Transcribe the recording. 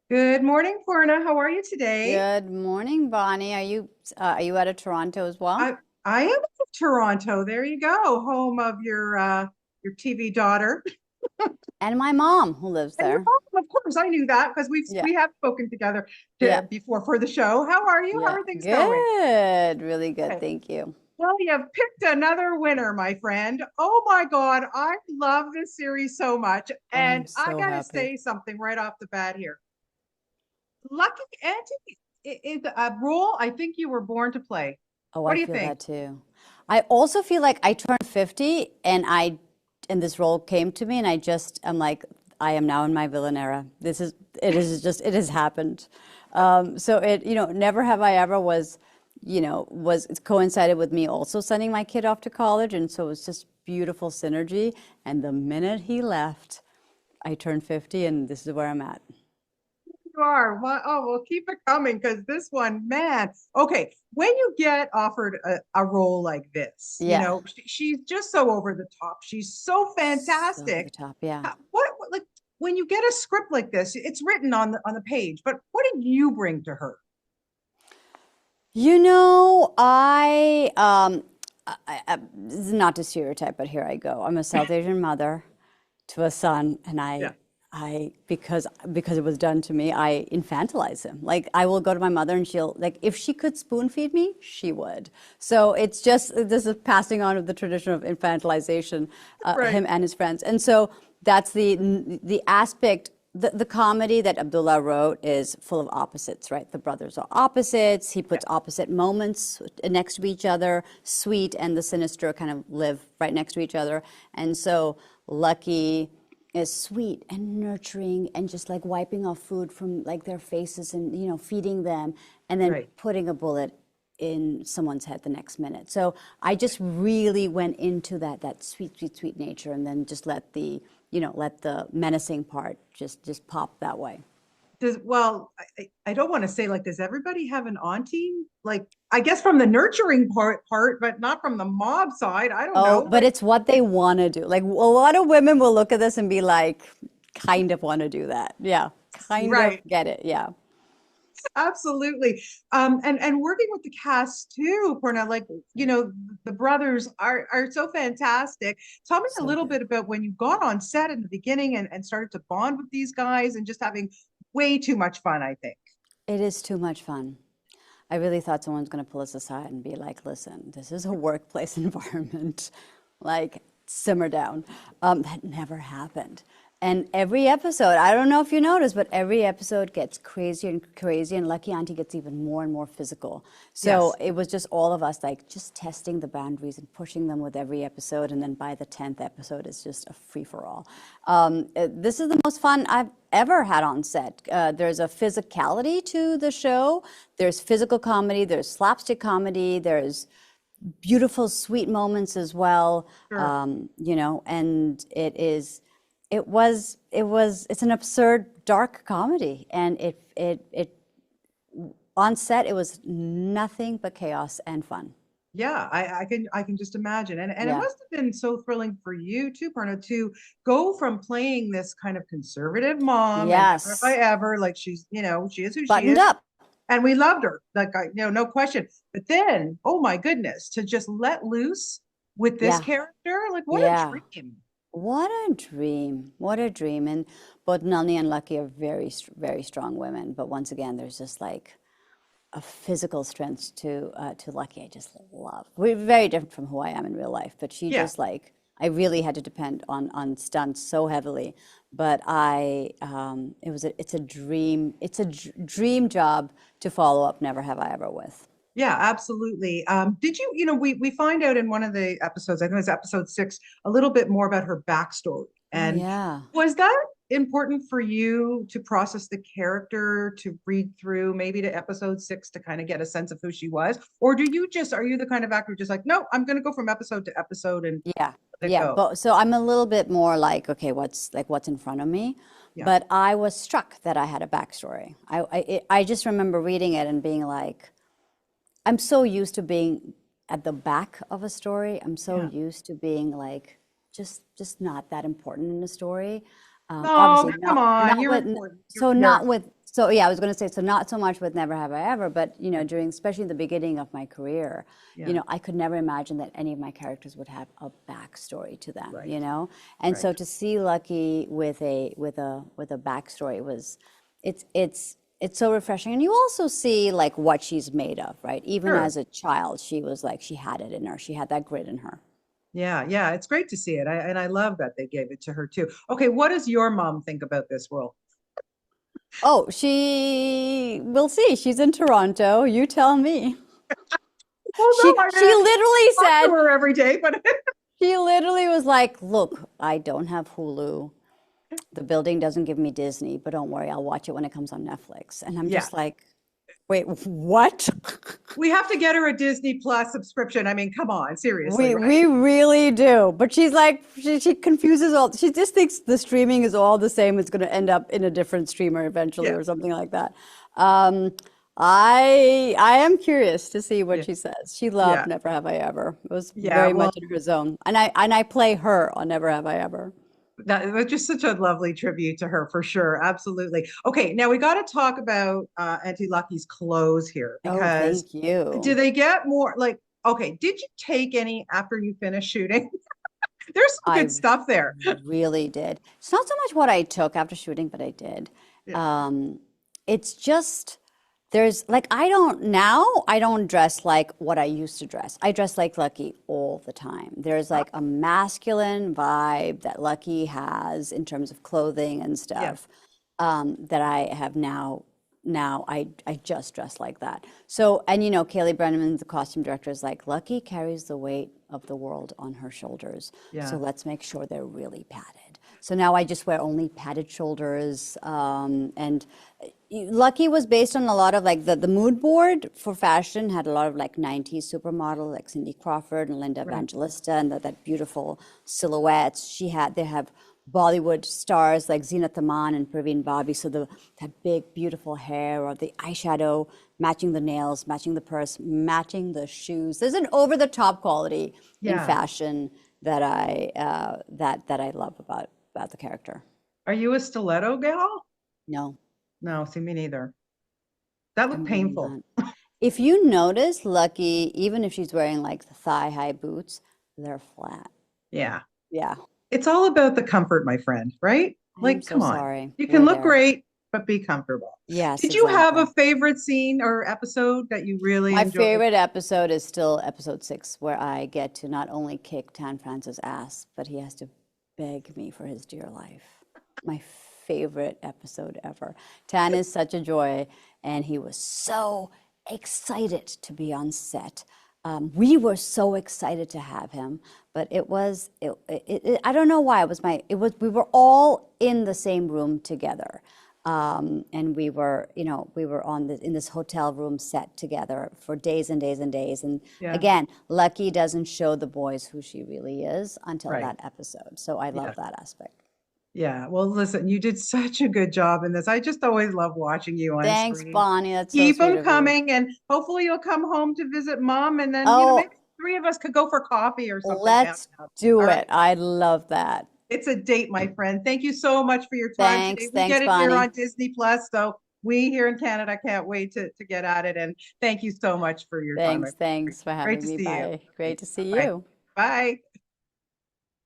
Good morning, Poorna. How are you today? Good morning, Bonnie. Are you out of Toronto as well? I am in Toronto. There you go, home of your TV daughter And my mom who lives and your there. mom. Of course, I knew that because we Yeah. we have spoken together Yeah. before for the show. How are you? How Yeah. are things going? Good. Really good. Good. Thank you. Well, you've picked another winner, my friend. Oh my God, I love this series so much, Oh, I'm and I so gotta happy. say something right off the bat here. Lucky Auntie is a role I think you were born to play. Oh, What I do you feel think? that too. I also feel like I turned 50 and this role came to me and I'm like, I am now in my villain era. It has happened. So never have I ever was it coincided with me also sending my kid off to college. And so it was just beautiful synergy. And the minute he left, I turned 50 and this is where I'm at. You are. Well, keep it coming because this one, man. Okay, when you get offered a role like this, Yeah. she's just so over the top. She's so So over the fantastic. top. Yeah. Like when you get a script like this, it's written on the page, but what do you bring to her? This is not to stereotype, but here I go. I'm a South Asian mother to a son, and Yeah. because it was done to me, I infantilize him. Like I will go to my mother, and she'll like if she could spoon feed me, she would. So it's just this is passing on of the tradition of infantilization, Right. him and his friends, and so that's the aspect. The comedy that Abdullah wrote is full of opposites, right? The brothers are opposites. He Yeah. puts opposite moments next to each other. Sweet and the sinister kind of live right next to each other. And so Lucky is sweet and nurturing and just like wiping off food from like their faces and feeding them and then Right. putting a bullet in someone's head the next minute. So I just really went into that sweet, sweet, sweet nature and then just let the menacing part just pop that way. I don't want to say like, does everybody have an auntie? Like, I guess from the nurturing part, but not from the mob side. I don't Oh, know. but it's what they want to do. Like a lot of women will look at this and be like, kind of want to do that. Yeah, kind of Right. get it. Yeah. Absolutely. And working with the cast too, Purna, like, the brothers are so fantastic. Tell me a So little good. bit about when you got on set in the beginning and started to bond with these guys and just having way too much fun, I think. It is too much fun. I really thought someone's going to pull us aside and be like, listen, this is a workplace environment. Like, simmer down. That never happened. And every episode, I don't know if you noticed, but every episode gets crazier and crazier, and Lucky Auntie gets even more and more physical. So Yes. it was just all of us like just testing the boundaries and pushing them with every episode. And then by the 10th episode, it's just a free for all. This is the most fun I've ever had on set. There's a physicality to the show. There's physical comedy, there's slapstick comedy, there's beautiful, sweet moments as well. Sure. And it's an absurd, dark comedy, and it on set it was nothing but chaos and fun. Yeah, I can just imagine. And it Yeah. must have been so thrilling for you too, Perna, to go from playing this kind of conservative mom and never have I Yes. ever, like she is who she Buttoned is. up. And we loved her. Like no question. But then, oh my goodness, to just let loose with this Yeah. character, like what a Yeah. dream. What a dream. What a dream. And both Nalini and Lucky are very, very strong women. But once again, there's just like a physical strength to Lucky. I just love. We're very different from who I am in real life, but she Yeah. just like I really had to depend on stunts so heavily. But it's a dream. It's a dream job to follow up. Never have I ever with. Yeah, absolutely. Did you, we find out in one of the episodes, I think it was episode 6, a little bit more about her backstory. Oh And yeah. was that important for you to process the character, to read through maybe to episode 6 to kind of get a sense of who she was? Or are you the kind of actor just like, no, I'm going to go from episode to episode and Yeah. let it Yeah, go? but so I'm a little bit more like, okay, what's in front of me? Yeah. But I was struck that I had a backstory. I just remember reading it and being like, I'm so used to being at the back of a story. I'm so Yeah. used to being like just not that important in a story. No, Obviously come not on. not You're with important. so You're not with So yeah, I was going to say, so not so much with Never Have I Ever, but during, especially the beginning of my career, Yeah. I could never imagine that any of my characters would have a backstory to them, Right. And so Right. to see Lucky with a backstory it's so refreshing. And you also see like what she's made of, right? Even Sure. as a child, she was like, she had it in her. She had that grit in her. Yeah, yeah, it's great to see it. And I love that they gave it to her too. Okay, what does your mom think about this role? Oh, we'll see. She's in Toronto. You tell me. Well, She no, I she mean, I literally talk to said, her every day, but she literally was like, "Look, I don't have Hulu. The building doesn't give me Disney, but don't worry, I'll watch it when it comes on Netflix." And I'm yeah, just like, "Wait, what?" we have to get her a Disney Plus subscription. I mean, come on, seriously, We right? we really do. But she's like, she confuses all. She just thinks the streaming is all the same. It's going to end up in a different streamer eventually Yeah, or something like that. Um, I am curious to see what yeah, she says. She loved yeah, Never Have I Ever. It was yeah. very Well, much in her zone. And I play her on Never Have I Ever. that was just such a lovely tribute to her for sure. Absolutely. Okay, now we got to talk about Auntie Lucky's clothes here Oh, because thank do you. they get more like, okay, did you take any after you finished shooting? There's some I good stuff there. really did. It's not so much what I took after shooting, but I did. Yeah. Um, it's just there's like I don't dress like what I used to dress. I dress like Lucky all the time. There's Uh, like a masculine vibe that Lucky has in terms of clothing and yeah. stuff that I have now I just dress like that. So, and Kaylee Brenneman, the costume director, is like, Lucky carries the weight of the world on her shoulders. So Yeah. let's make sure they're really padded. So now I just wear only padded shoulders. And Lucky was based on a lot of like the mood board for fashion had a lot of like 90s supermodel like Cindy Crawford and Linda Right. Evangelista and that beautiful silhouettes. They have Bollywood stars like Zinat Aman and Praveen Bobby. So that big, beautiful hair or the eyeshadow, matching the nails, matching the purse, matching the shoes. There's an over-the-top quality in Yeah. fashion that I love about the character. Are you a stiletto gal? No, No, see me neither. That looked I'm really painful. not. If you notice, Lucky, even if she's wearing like thigh-high boots, they're flat. Yeah. Yeah, It's all about the comfort, my friend, right? I am Like, so come on. sorry. You can We're look there. great, but be comfortable. Yes, Did you have a exactly. favorite scene or episode that you really My enjoyed? favorite episode is still episode 6, where I get to not only kick Tan Francis' ass, but he has to beg me for his dear life. My favorite episode ever. Tan is such a joy, and he was so excited to be on set. We were so excited to have him, but I don't know why we were all in the same room together. And we were in this hotel room set together for days and days and days. And Yeah. again, Lucky doesn't show the boys who she really is until Right. that episode. So I Yeah. love that aspect. Yeah. Well, listen, you did such a good job in this. I just always love watching you on Thanks, screen. Bonnie. That's so Keep sweet them of you. coming, and hopefully you'll come home to visit mom, and then, maybe Oh, three of us could go for coffee or something down. let's do All right. it. I love that. It's a date, my friend. Thank you so much for your time today. Thanks. We Thanks, get it here Bonnie. on Disney Plus, so we here in Canada can't wait to get at it. And thank you so much for your time. I Thanks. appreciate Thanks it. for Great having to me. see you. Bye. Okay, Great to see bye. you. Bye.